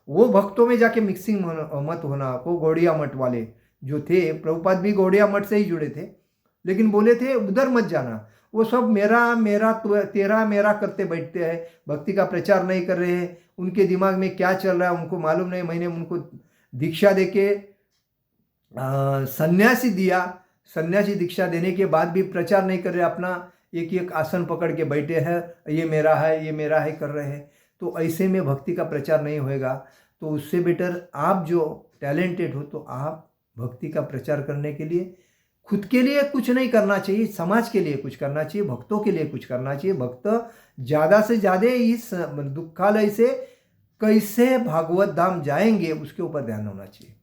वो भक्तों में जाके मिक्सिंग मत होना। को गौड़िया मठ वाले जो थे, प्रभुपाद भी गौड़िया मठ से ही जुड़े थे, लेकिन बोले थे उधर मत जाना, वो सब मेरा मेरा तेरा मेरा करते बैठते हैं, भक्ति का प्रचार नहीं कर रहे हैं, उनके दिमाग में क्या चल रहा है उनको मालूम नहीं। मैंने उनको दीक्षा देके सन्यासी दिया, सन्यासी दीक्षा देने के बाद भी प्रचार नहीं कर रहे, अपना एक एक आसन पकड़ के बैठे हैं, ये मेरा है ये मेरा है कर रहे हैं। तो ऐसे में भक्ति का प्रचार नहीं होएगा। तो उससे बेटर आप जो टैलेंटेड हो तो आप भक्ति का प्रचार करने के लिए खुद के लिए कुछ नहीं करना चाहिए, समाज के लिए कुछ करना चाहिए, भक्तों के लिए कुछ करना चाहिए। भक्त ज़्यादा से ज़्यादा इस दुखालय से कैसे भागवत धाम जाएंगे उसके ऊपर ध्यान होना चाहिए।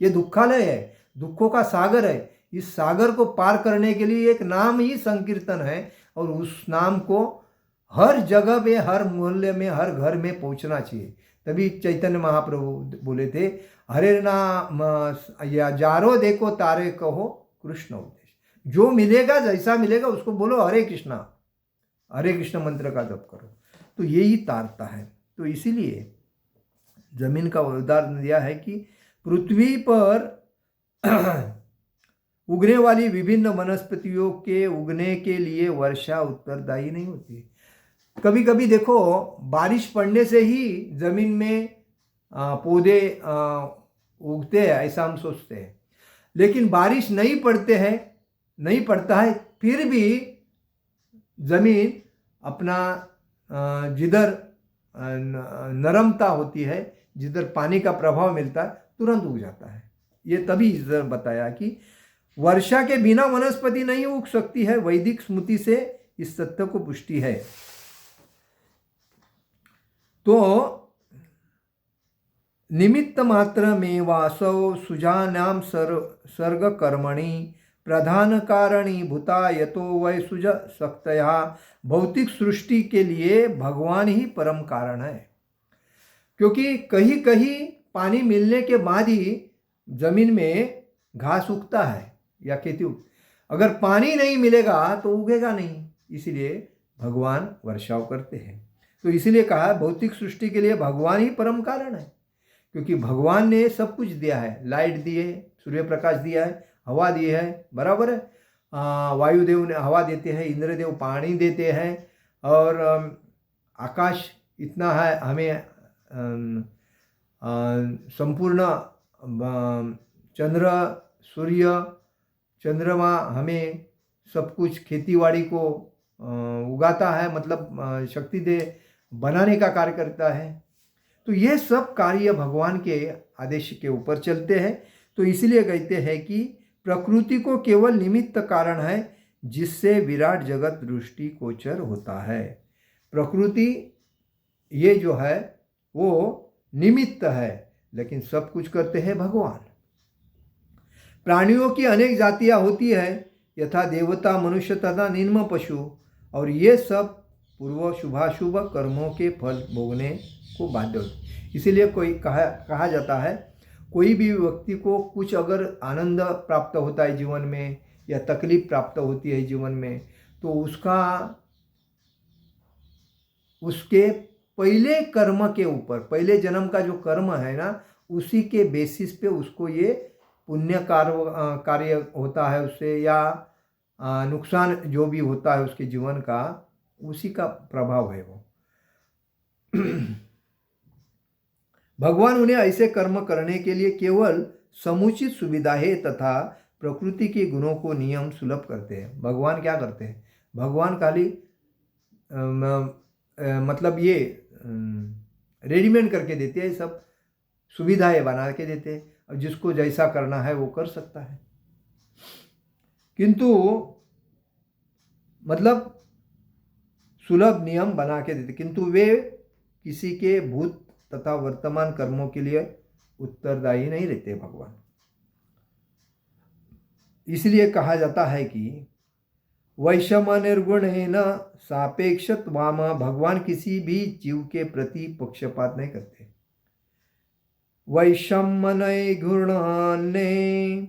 ये दुखालय है, दुखों का सागर है, इस सागर को पार करने के लिए एक नाम ही संकीर्तन है, और उस नाम को हर जगह पे, हर मोहल्ले में, हर घर में पहुंचना चाहिए। तभी चैतन्य महाप्रभु बोले थे, हरे नाम या जारो देखो तारे कहो कृष्ण उपदेश। जो मिलेगा जैसा मिलेगा उसको बोलो हरे कृष्ण मंत्र का जप करो। तो यही तारता है। तो इसीलिए जमीन का उदाहरण दिया है कि पृथ्वी पर उगने वाली विभिन्न वनस्पतियों के उगने के लिए वर्षा उत्तरदायी नहीं होती। कभी कभी देखो बारिश पड़ने से ही जमीन में पौधे उगते हैं, ऐसा हम सोचते हैं, लेकिन बारिश नहीं पड़ता है, फिर भी जमीन अपना जिधर नरमता होती है, जिधर पानी का प्रभाव मिलता है, तुरंत उग जाता है। ये तभी बताया कि वर्षा के बिना वनस्पति नहीं उग सकती है। वैदिक स्मृति से इस सत्य को पुष्टि है। तो निमित्त मात्र में वासव सुजानाम सर्ग कर्मणि प्रधान कारणी भूता यतो वै सुज शक्तया। भौतिक सृष्टि के लिए भगवान ही परम कारण है, क्योंकि कहीं कहीं पानी मिलने के बाद ही जमीन में घास उगता है या खेती अगर पानी नहीं मिलेगा तो उगेगा नहीं, इसलिए भगवान वर्षाव करते हैं। तो इसीलिए कहा भौतिक सृष्टि के लिए भगवान ही परम कारण है, क्योंकि भगवान ने सब कुछ दिया है, लाइट दी है, सूर्य प्रकाश दिया है, हवा दी है, बराबर है। वायुदेव ने हवा देते हैं, इंद्रदेव पानी देते हैं, और आकाश इतना है हमें संपूर्ण चंद्र सूर्य चंद्रमा हमें सब कुछ खेतीबाड़ी को उगाता है, मतलब शक्ति दे बनाने का कार्य करता है। तो ये सब कार्य भगवान के आदेश के ऊपर चलते हैं। तो इसलिए कहते हैं कि प्रकृति को केवल निमित्त कारण है जिससे विराट जगत दृष्टि गोचर होता है। प्रकृति ये जो है वो निमित्त है, लेकिन सब कुछ करते हैं भगवान। प्राणियों की अनेक जातियां होती है, यथा देवता, मनुष्य तथा निम्न पशु, और ये सब पूर्व शुभाशुभ कर्मों के फल भोगने को बाध्य होते। इसीलिए कोई कहा जाता है, कोई भी व्यक्ति को कुछ अगर आनंद प्राप्त होता है जीवन में या तकलीफ प्राप्त होती है जीवन में, तो उसके पहले कर्म के ऊपर, पहले जन्म का जो कर्म है ना, उसी के बेसिस पे उसको ये पुण्य कार्य होता है उससे, या नुकसान जो भी होता है उसके जीवन का, उसी का प्रभाव है वो। भगवान उन्हें ऐसे कर्म करने के लिए केवल समुचित सुविधाएं तथा प्रकृति के गुणों को नियम सुलभ करते हैं। भगवान क्या करते हैं? भगवान खाली मतलब ये रेडीमेड करके देते हैं, सब सुविधाएं बना के देते हैं, और जिसको जैसा करना है वो कर सकता है। किंतु मतलब सुलभ नियम बना के देते, किंतु वे किसी के भूत तथा वर्तमान कर्मों के लिए उत्तरदायी नहीं रहते भगवान। इसलिए कहा जाता है कि वैषम निर्गुणेन सापेक्षत्वाम, भगवान किसी भी जीव के प्रति पक्षपात नहीं करते। वैषम्य गुणान्ने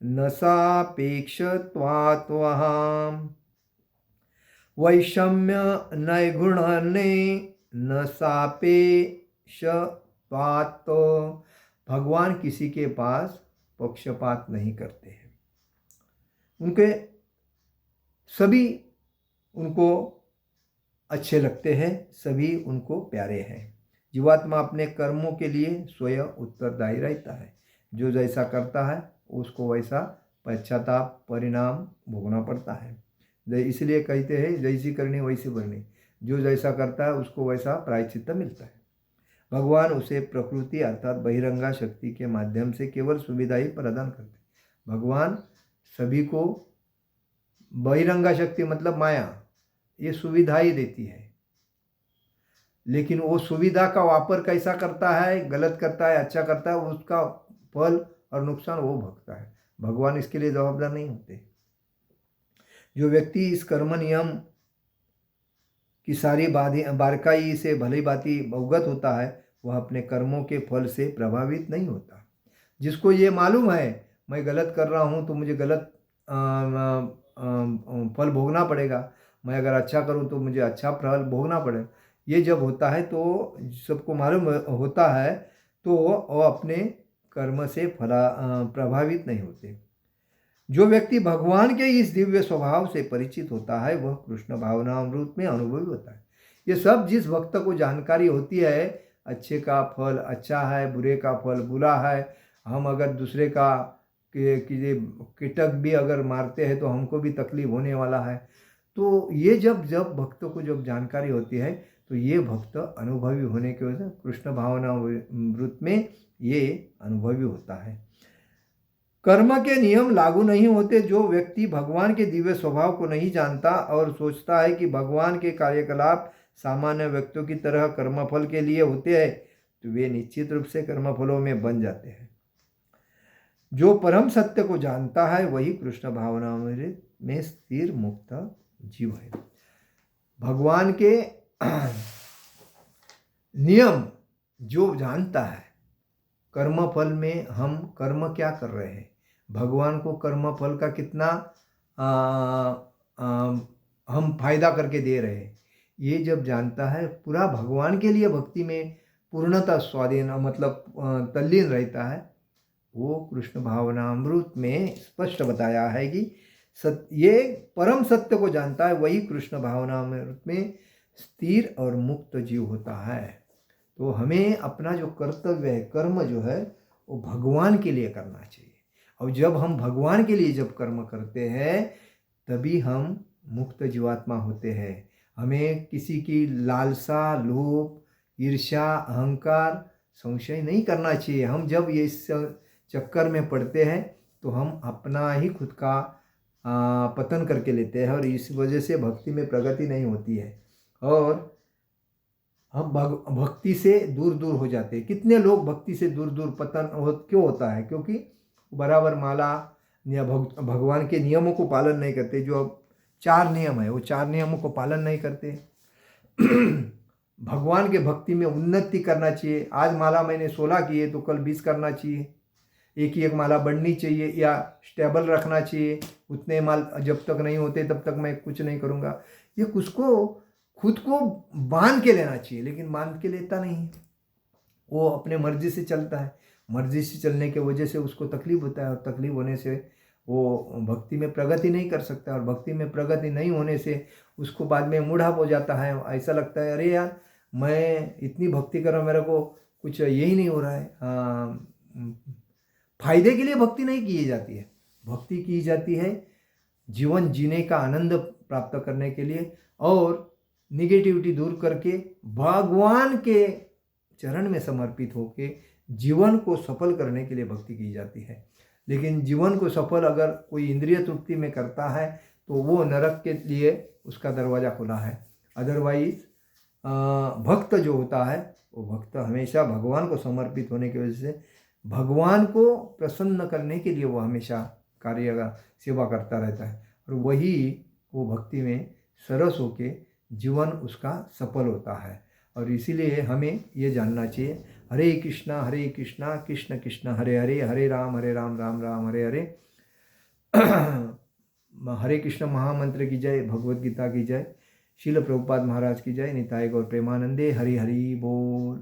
न सापेक्षत्वात् वहां वैषम्य नैगुण्य न सापेक्षपात। भगवान किसी के पास पक्षपात नहीं करते हैं। उनके सभी उनको अच्छे लगते हैं, सभी उनको प्यारे हैं। जीवात्मा अपने कर्मों के लिए स्वयं उत्तरदायी रहता है। जो जैसा करता है उसको वैसा पश्चाताप परिणाम भोगना पड़ता है। इसलिए कहते हैं जैसी करनी वैसी भरनी। जो जैसा करता है उसको वैसा प्रायश्चित्त मिलता है। भगवान उसे प्रकृति अर्थात बहिरंगा शक्ति के माध्यम से केवल सुविधा ही प्रदान करते हैं। भगवान सभी को बहिरंगा शक्ति मतलब माया, ये सुविधा ही देती है, लेकिन वो सुविधा का वापर कैसा करता है, गलत करता है, अच्छा करता है, उसका फल और नुकसान वो भोगता है। भगवान इसके लिए जवाबदार नहीं होते। जो व्यक्ति इस कर्म नियम की सारी बारकाई से भली भांति अवगत होता है वह अपने कर्मों के फल से प्रभावित नहीं होता। जिसको ये मालूम है मैं गलत कर रहा हूँ तो मुझे गलत फल भोगना पड़ेगा, मैं अगर अच्छा करूँ तो मुझे अच्छा फल भोगना पड़ेगा, ये जब होता है तो सबको मालूम होता है तो वो अपने कर्म से प्रभावित नहीं होते। जो व्यक्ति भगवान के इस दिव्य स्वभाव से परिचित होता है वह कृष्ण भावनामृत में अनुभवी होता है। ये सब जिस भक्त को जानकारी होती है अच्छे का फल अच्छा है, बुरे का फल बुरा है, हम अगर दूसरे का कीटक भी अगर मारते हैं तो हमको भी तकलीफ होने वाला है। तो ये जब भक्तों को जब जानकारी होती है तो ये भक्त अनुभवी होने की वजह से कृष्ण भावनामृत में ये अनुभवी होता है। कर्म के नियम लागू नहीं होते। जो व्यक्ति भगवान के दिव्य स्वभाव को नहीं जानता और सोचता है कि भगवान के कार्यकलाप सामान्य व्यक्तियों की तरह कर्मफल के लिए होते हैं तो वे निश्चित रूप से कर्मफलों में बन जाते हैं। जो परम सत्य को जानता है वही कृष्ण भावनामृत में स्थिर मुक्त जीव है। भगवान के नियम जो जानता है, कर्मफल में हम कर्म क्या कर रहे हैं, भगवान को कर्मफल का कितना हम फायदा करके दे रहे हैं, ये जब जानता है पूरा भगवान के लिए भक्ति में पूर्णतः स्वाधीन मतलब तल्लीन रहता है। वो कृष्ण भावनामृत में स्पष्ट बताया है कि ये परम सत्य को जानता है वही कृष्ण भावनामृत में स्थिर और मुक्त जीव होता है। तो हमें अपना जो कर्तव्य है, कर्म जो है वो भगवान के लिए करना चाहिए। और जब हम भगवान के लिए जब कर्म करते हैं तभी हम मुक्त जीवात्मा होते हैं। हमें किसी की लालसा, लोभ, ईर्ष्या, अहंकार, संशय नहीं करना चाहिए। हम जब ये इस चक्कर में पड़ते हैं तो हम अपना ही खुद का पतन करके लेते हैं और इस वजह से भक्ति में प्रगति नहीं होती है और हम भक्ति से दूर दूर हो जाते हैं। कितने लोग भक्ति से दूर दूर पतन क्यों होता है? क्योंकि बराबर माला या भगवान के नियमों को पालन नहीं करते। जो 4 नियम है वो 4 नियमों को पालन नहीं करते। भगवान के भक्ति में उन्नति करना चाहिए। आज माला मैंने 16 किए तो कल 20 करना चाहिए। एक ही एक माला बढ़नी चाहिए या स्टेबल रखना चाहिए। उतने माल जब तक नहीं होते तब तक मैं कुछ नहीं करूँगा। ये खुद को बांध के लेना चाहिए, लेकिन बांध के लेता नहीं। वो अपने मर्जी से चलता है। मर्जी से चलने के वजह से उसको तकलीफ होता है और तकलीफ होने से वो भक्ति में प्रगति नहीं कर सकता और भक्ति में प्रगति नहीं होने से उसको बाद में मूढ़ाप हो जाता है। ऐसा लगता है अरे यार मैं इतनी भक्ति कर रहा हूँ, मेरे को कुछ यही नहीं हो रहा है। फायदे के लिए भक्ति नहीं की जाती है। भक्ति की जाती है जीवन जीने का आनंद प्राप्त करने के लिए और निगेटिविटी दूर करके भगवान के चरण में समर्पित होके जीवन को सफल करने के लिए भक्ति की जाती है। लेकिन जीवन को सफल अगर कोई इंद्रिय तृप्ति में करता है तो वो नरक के लिए उसका दरवाज़ा खुला है। अदरवाइज भक्त जो होता है वो भक्त हमेशा भगवान को समर्पित होने की वजह से भगवान को प्रसन्न करने के लिए वो हमेशा कार्य सेवा करता रहता है और वही वो भक्ति में सरस होके जीवन उसका सफल होता है। और इसीलिए हमें ये जानना चाहिए हरे कृष्णा कृष्ण कृष्ण हरे हरे, हरे राम राम राम हरे हरे। हरे कृष्ण महामंत्र की जय, भगवद गीता की जय। शिल प्रभुपाद महाराज की जय। निताय गौर प्रेमानंदे। हरि हरि बोल।